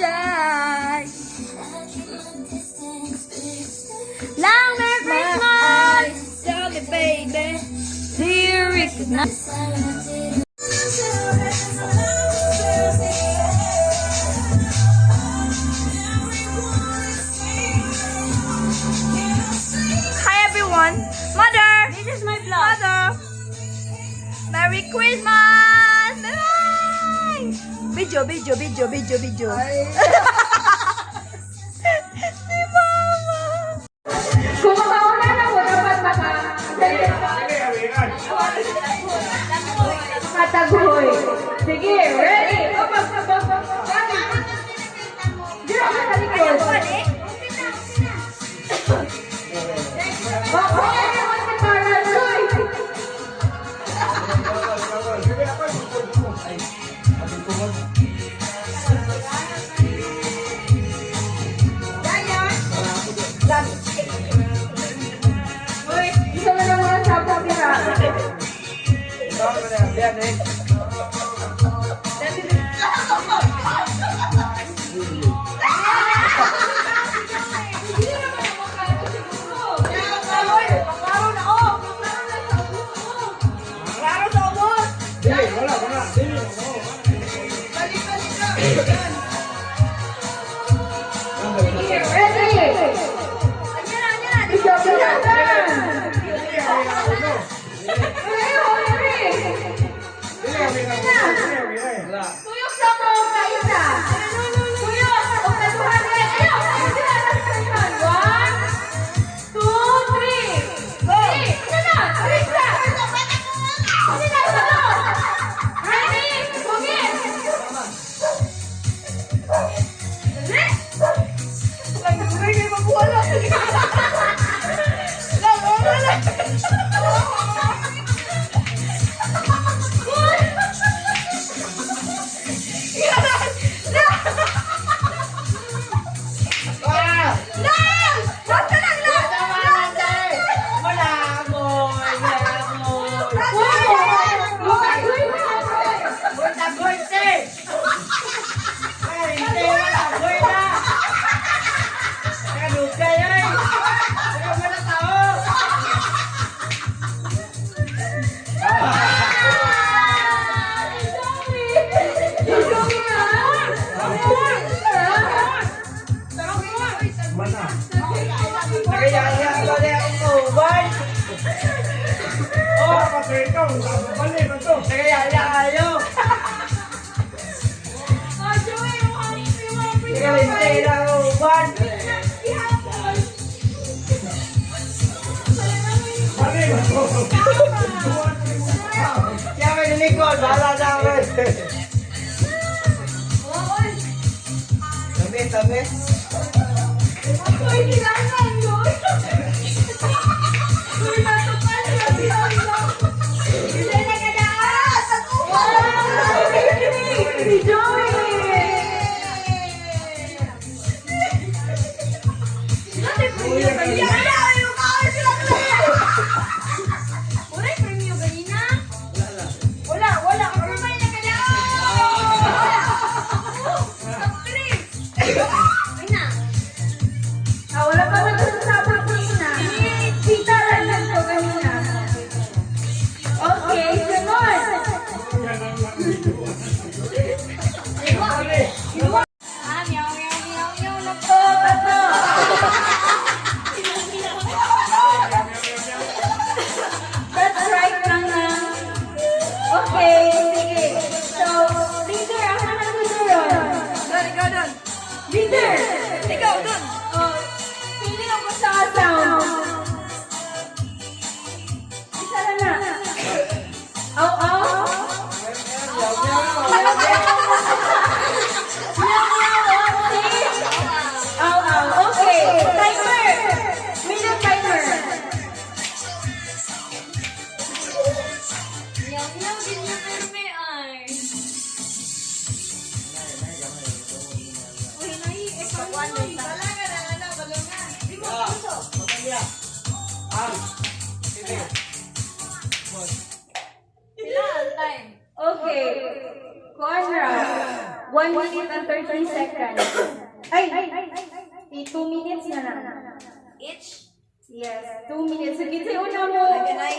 shine. Long Merry Christmas. Tell me, baby, do you recognize? Hi everyone. Mother. This is my vlog. Mother. Merry Christmas. Bye. Video. Si Mama. Kung makauna na mo, dapat makatagoy. Sige, ready? Dito ka sa likod. Gusto mo na mga sabog nila. Tuyok sa mo, kaisa. Tuyok, o katuhan rin. Ayaw, sila na sa iman. 1, 2, 3. Go. Isa na, isa. Sila sa loob. Ready? Bugin. Ay, hindi magwala. Tabi. Uy, kailangan yun. Uy, matupan yun. Hindi na kadaan. Si Joey. Dati premio kanina. Yung kawan sila kanina. Wala yung premio kanina? Wala. Ano ba yung kadaan? Top 3. Wala pa nagsasabi ko na. Kita lang lang ko kanina. Okay, sunod. Meow na po. That's right, Nana. Okay, sige. So, leader, ako na nagsusunod. Ikaw dun. Leader! Ikaw dun. Pili ako sa sound. Isa na na. Aw. Okay. Timer. Minute timer. Meow din yung may ay. Uy, nai. Ikaw na. Balungan. Di mo puso. Ilan time? Okay. Conrad. 1 minute and 30 seconds. Ay! 2 minutes na lang. Each. Yes, 2 minutes. Sige, sa una mo,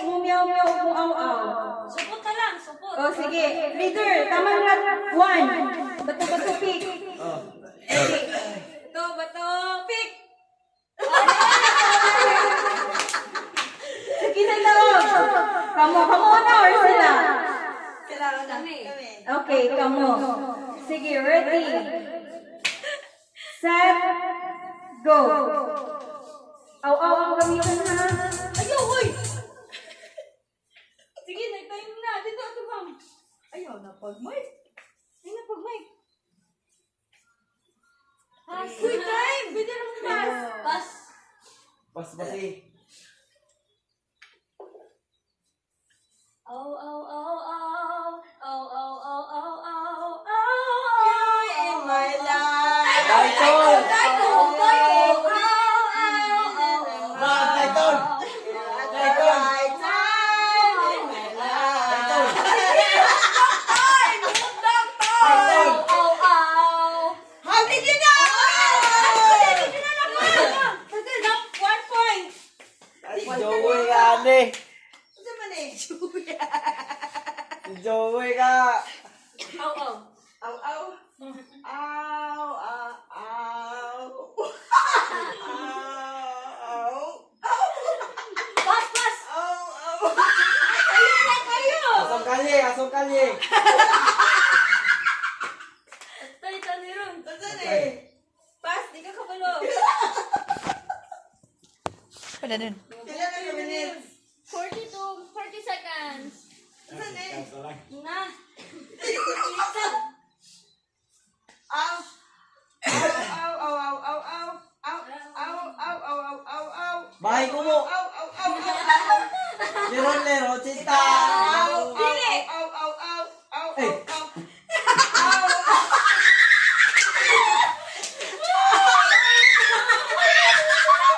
mumiyaw-miyaw mo aw-aw. Supot na lang, supot. O, sige. Leader, tama na. 1. Bato-bato pick. Okay. Bato, pick. Sige na lang. Kamo na or sila? Kailangan na. Okay, kamo. Sige, ready. Set. Go. Aw, kami yun ha. Ayaw, uy! Sige, nag-time na. Dito, ma'am. Ayaw, napag-mic. Ay, napag-mic. Pass. Uy, time! Pwede naman pass. Pass. Pas eh. Oh, oh, oh, oh. Oh, oh, oh, oh, oh. Oh, in my life. Title! Title! Title! Joey ka, ane. Joey ka. Asong kalye. Pada dun. 40 to 40 seconds. Na. Bahay ko mo. Lero, cinta. Dili.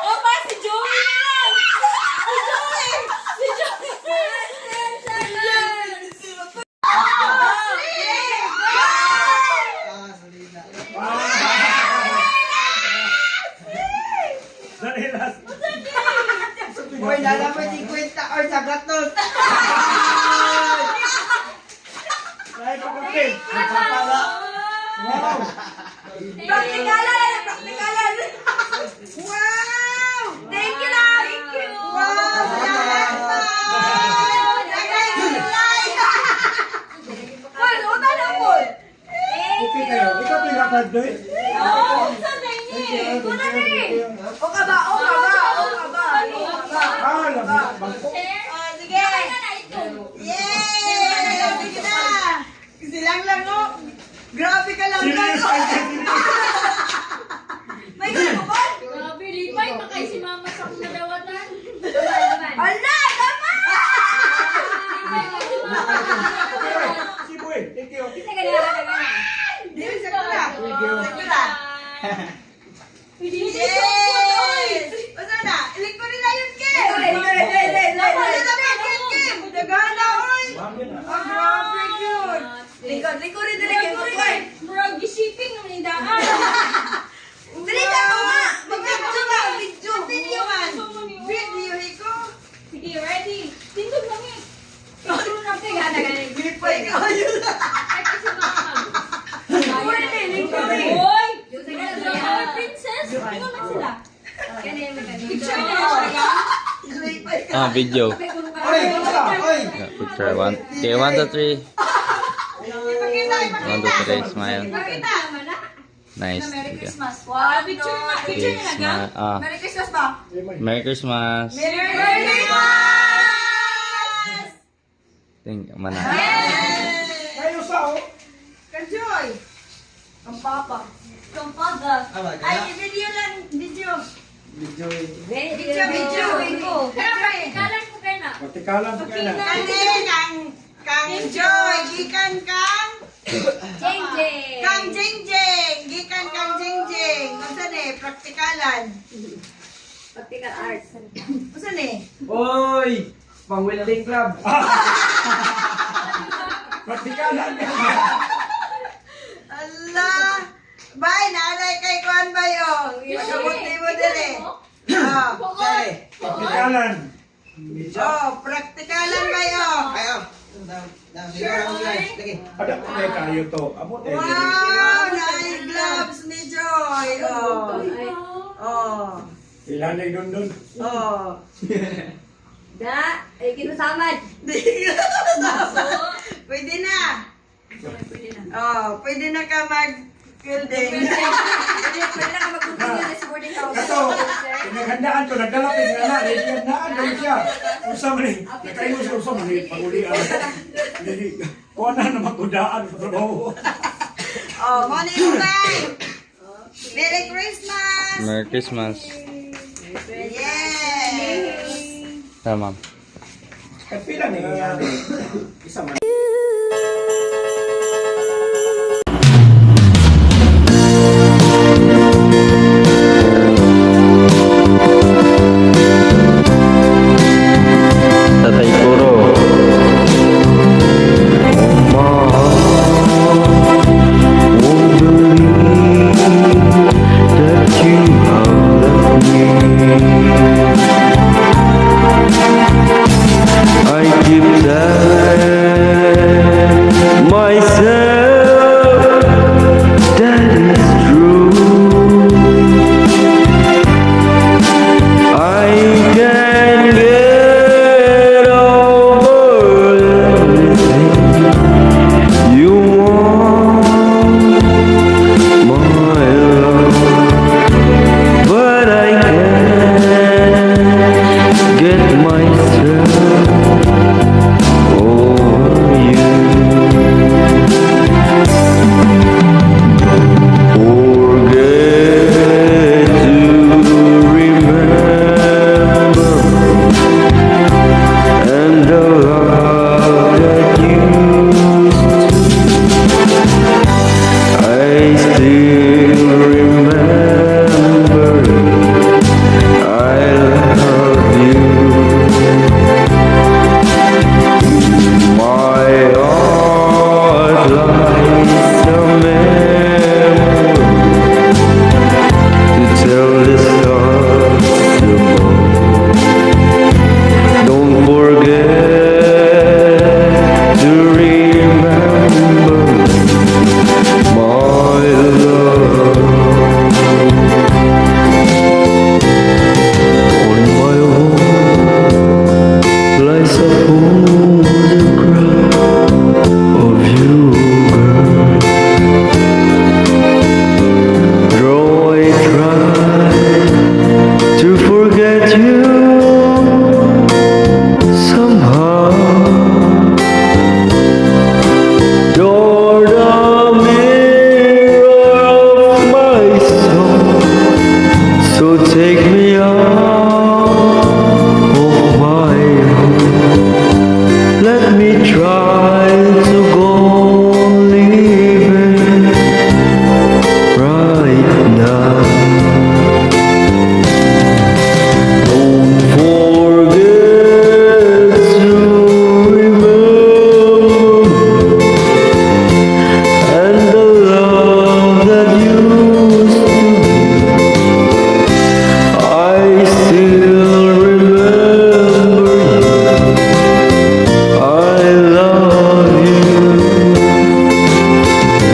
Opa, si Joey na lang. Si Joey. Boy, nalaman 50 or sagat nun. Ay, kapatid. Nagpapala. Wow. Praktikalan. Wow! Thank you lang. Thank you. Wow! Paul, uta na Paul. Okay kayo. Ikaw pinapad doon? Oo, saan na ini? Ito na ni. O ka ba? Ah, labi. Bangko. Sige. Yay! Sige na. Silang lang, oh. Grabe ka lang. Serious, ay serious. May gusto ba? Grabe, lipay pa kay si mama sa kumadawatan. Ala! Tama! Lipay kay si mama sa kumadawatan. Si Boy, thank you. Dili sa kula. Thank you. Sa kula. Yes! Basta na? Ilik ko nila yun, Kim! Napala na Kim! Dagana, oy! Ang grabe yun! Likod rin dili, Kim! Bro, gisiping ng nindaan. Dili ka pa nga! Video man! Video, Hiko! Sige, ready. Tindog kami. Tindog natin. Lipay ka yun! Ay, kasi mama. Pwede, likod rin! Oy! Our princess. Tingnan mo sila. Picture na siya. Lipay ka! Video. Oy, oy. Yeah, picture one. Okay, 1, 2, 3. Ipakita, 1, 2, 3. Smile. Ipakita! Nice. Merry Okay. Christmas! Wow! Picture na. Okay, Picture na lang. smile. Ah, Merry Christmas ba? Merry Christmas. Merry Christmas! Thank you. Mana. Kayo sa o. Kanjoy! Ang papa. From father. Ay, video lang. Video. Video. Video. Kaya partikalan ko kayo na. Patikalan po kayo na. Kani, kang Joy. Gikan kang Jeng Jeng. Kang Jengjeng. Gikan kang Jengjeng. Masa ni? Praktikalan. Practical arts. Masa ni? Oy! Pang welding club. Patikalan ka. Allah! Bay, naalay kay Kuan Bayong. Nakabuti mo dili. Oh. Bukod. Kapitalan. Oh, praktikalan Bayong. Ada ko na kayo to. Amo eh. Wow, nice gloves ni Joy. Oh. Oh. Ilan ay dun. Oh. Da, ay kinusamad. Pwede na. Oh, pwede na ka mag-building. Pwede na ka mag-continue sa boarding house. Kato, pinaghandaan to, nagdalapin nga na, nagdalapin doon siya. Usa man eh, nakaingo siya usa man eh, pagulian. Kuha na naman kudaan sa trabaho. Oh, morning time. Merry Christmas. Merry Christmas. Yes. Tama. At pila na yan. Isa man. Tatay Kuro. I give that myself, that is true. I can get over everything you want, my love, but I can't get myself over you. Forget to remember and the love that used to. I still remember I love you. My heart lies a memory to tell the stars above. Don't forget to remember my love. On my wall lies a photograph of you, girl. Though I try to forget you somehow, you're the mirror of my soul. So take me out of my home. Let me try to go living right now. Don't forget to remember and the love that used to be. I still remember you. I love you.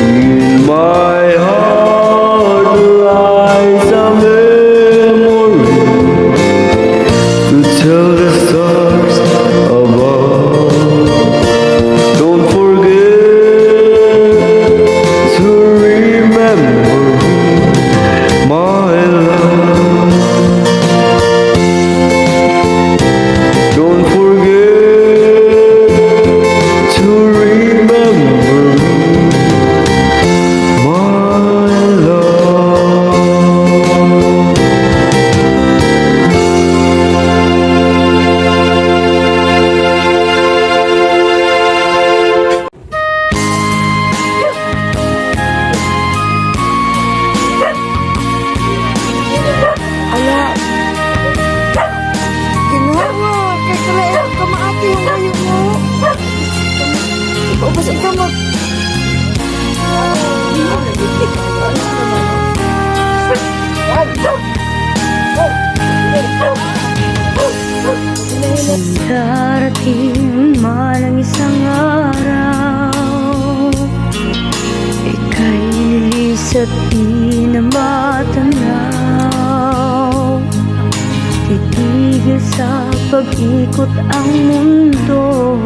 In my heart lies a memory to tell the stars above. Don't forget to remember my love. Don't forget to remember my love. Ala. Ginawa. Kaya kalayan ka maati yung ngayon mo. Ikaw ba sa ikaw mo? Darating man ang isang araw, ika'y lilis at di na matanaw. Titigil sa pag-ikot ang mundo,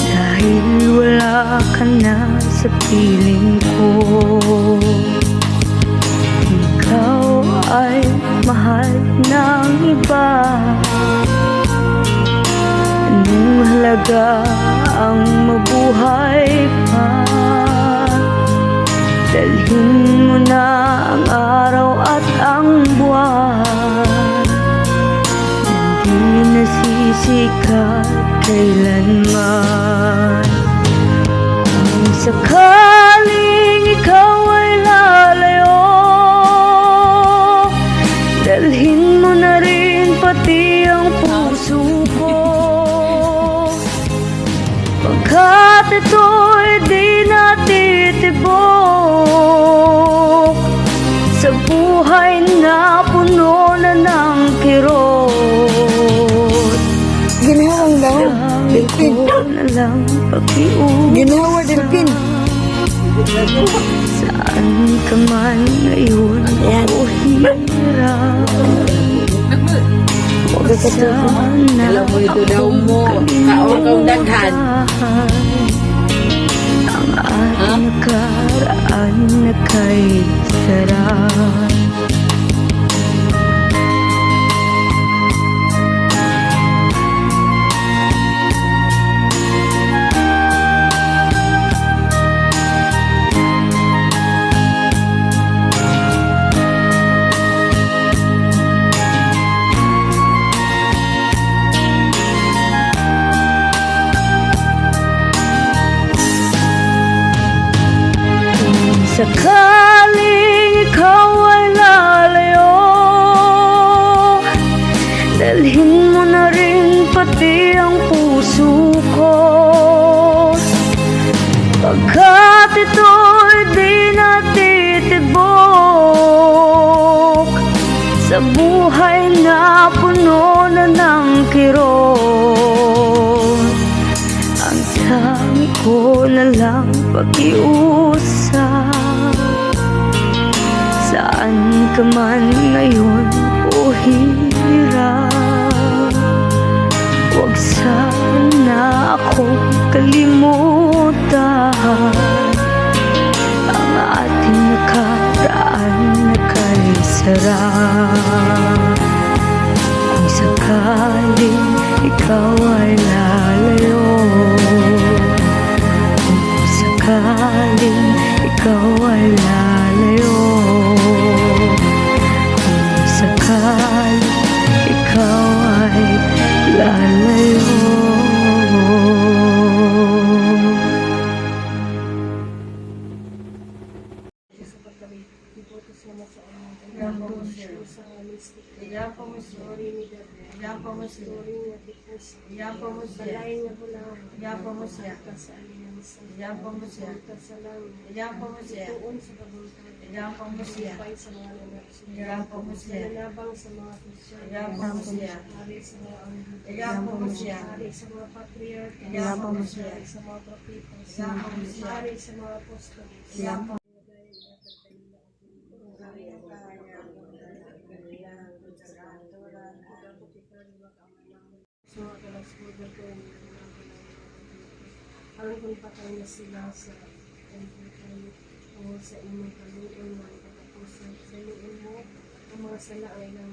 dahil wala ka na sa piling ko. Ikaw ay mahal ng iba, anong halaga ang mabuhay pa? Dalhin mo na ang araw at ang buwan, hindi nasisikat kailanman. Kung sakaling ikaw ay lalayo, dalhin mo na rin pati ang puso ko, pagkat ito'y di natitibok sa buhay na puno na ng kirot. Ginawang daw, Delphin. Na lang pakiusap. Ginawa, Delphin. Saan ka man ngayon o hirap, sana Alam mo ito daw mo, kaong daghan. ang ating nakaraan na kay sarap. Sakaling ikaw ay lalayo, dalhin mo na rin pati ang puso ko, pagkat ito'y di natitibok sa buhay na puno na ng kirot. Ang tangi ko na lang pakiusap, saan ka man ngayon o hirap, huwag sana akong kalimutan, ang ating nakaraan na kay sarap. Kung sakaling ikaw ay lalayo, kung sakaling ikaw ay lalayo, kung sakaling ikaw ay lalayo. Alam kung patay na sila sa o sa inyong kaluoy mga katapusan. Sa luoy mo, ang mga sala ay lang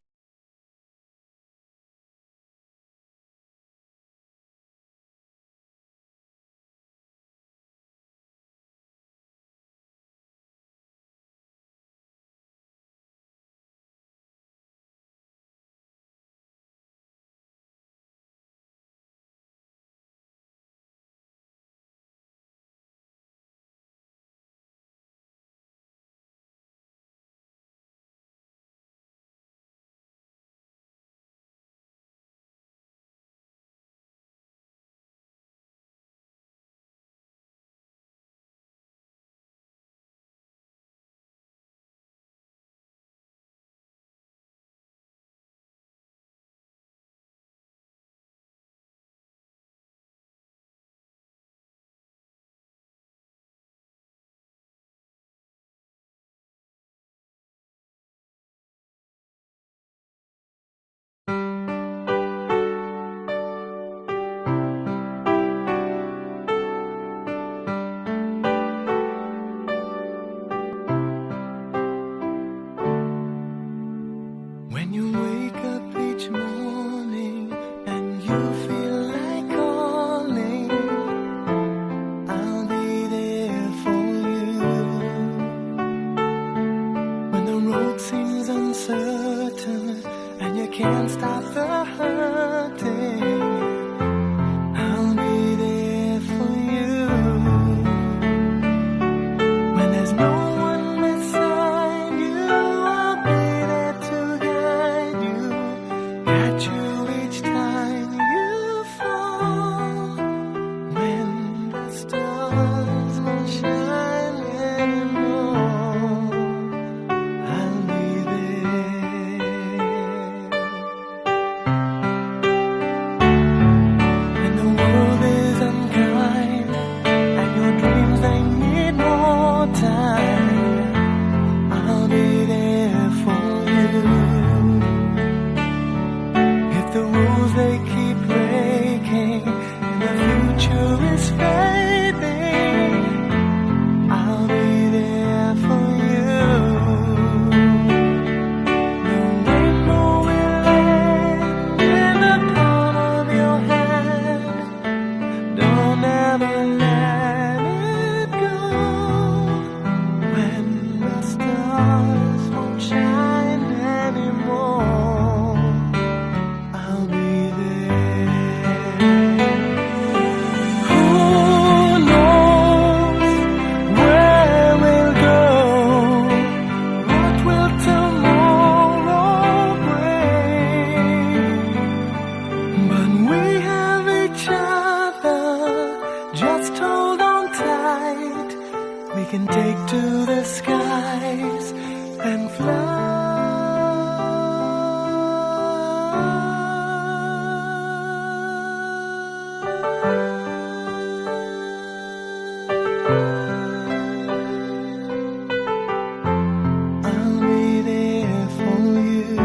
When you wake up each morning and you feel like calling, I'll be there for you. When the road seems uncertain and you can't stop the hurting, I'll be there for you. When there's no one beside you, I'll be there to guide you, catch you each time you fall. When the stars won't shine anymore, I'll be there. When the world is unkind and your dreams they need more time, I'll be there for you. If the rules they keep breaking and the future is fading, I'll be there for you. The rainbow will land in the palm of your hand. Don't ever let it go. When the stars won't shine anymore, I'll be there. Who knows where we'll go? What will tomorrow bring? But we have each other, just hold on tight. We can take to the skies and I'll be there for you.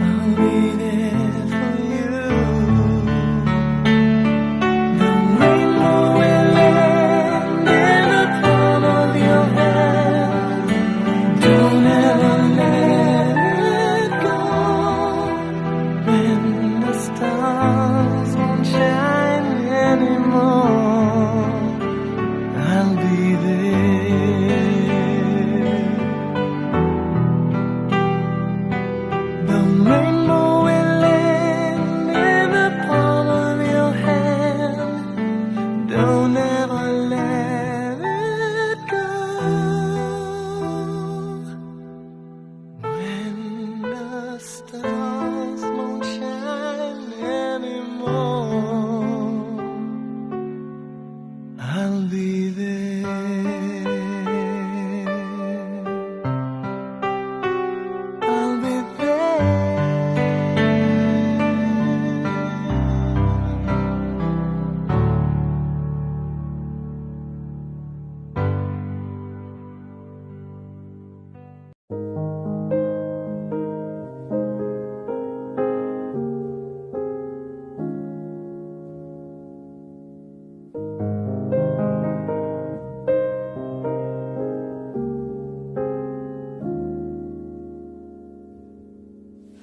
I'll be there for you. The rainbow will land in the palm of your hand. Don't ever let it go. When the stars won't shine anymore, I'll be there. The rainbow will land in the palm of your hand. Don't ever let it go. When the stars won't shine anymore, I'll be there. I'll be there.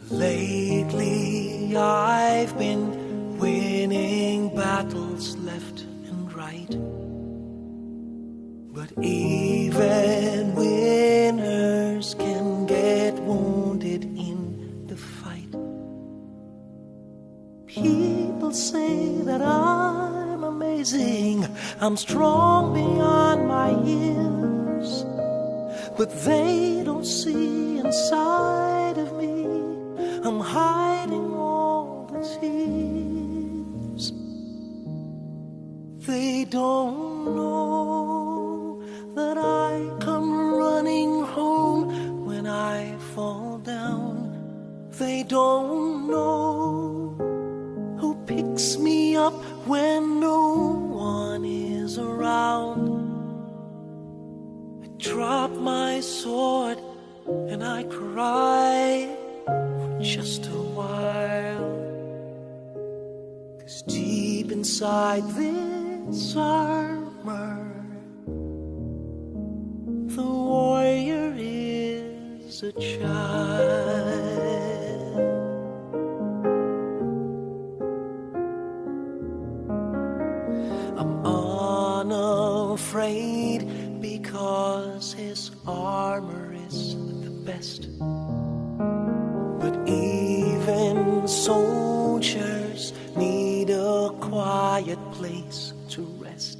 Lately I've been winning battles left and right, but even winners can get wounded in the fight. People say that I'm amazing, I'm strong beyond my years, but they don't see inside of me. I'm hiding all the tears. They don't know that I come running home when I fall down. They don't know who picks me up when no one is around. drop my sword and I cry for just a while. 'Cause deep inside this armor, the warrior is a child. I'm unafraid because his armor is the best. But even soldiers need a quiet place to rest.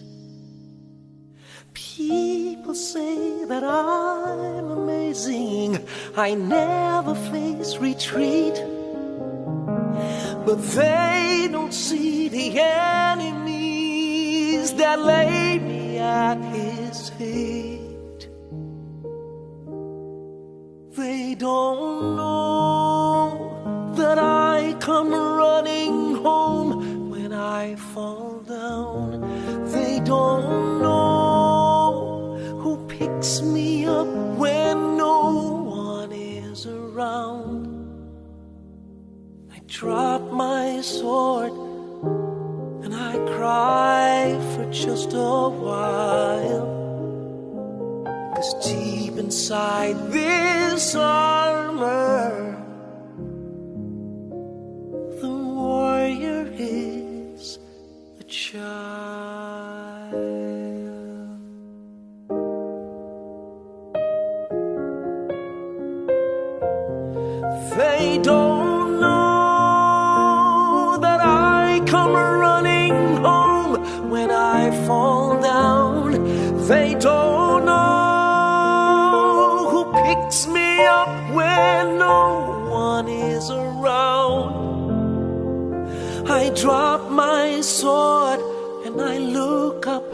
People say that I'm amazing. I never face retreat. But they don't see the enemies that lay me at his feet. They don't know that I come running home when I fall down. They don't know who picks me up when no one is around. I drop my sword and I cry for just a while. 'Cause deep inside this armor, the warrior is a child. They don't know that I come running home when I fall down. They don't know who picks me up when no one is around. I drop my sword and I look up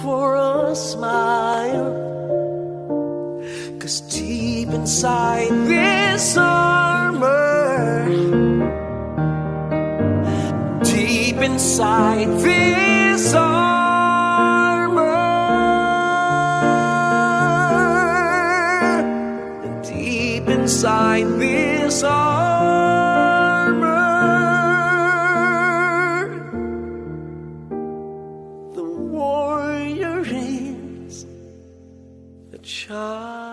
for a smile. 'Cause deep inside this armor, deep inside this armor, deep inside this armor, the warrior is a child.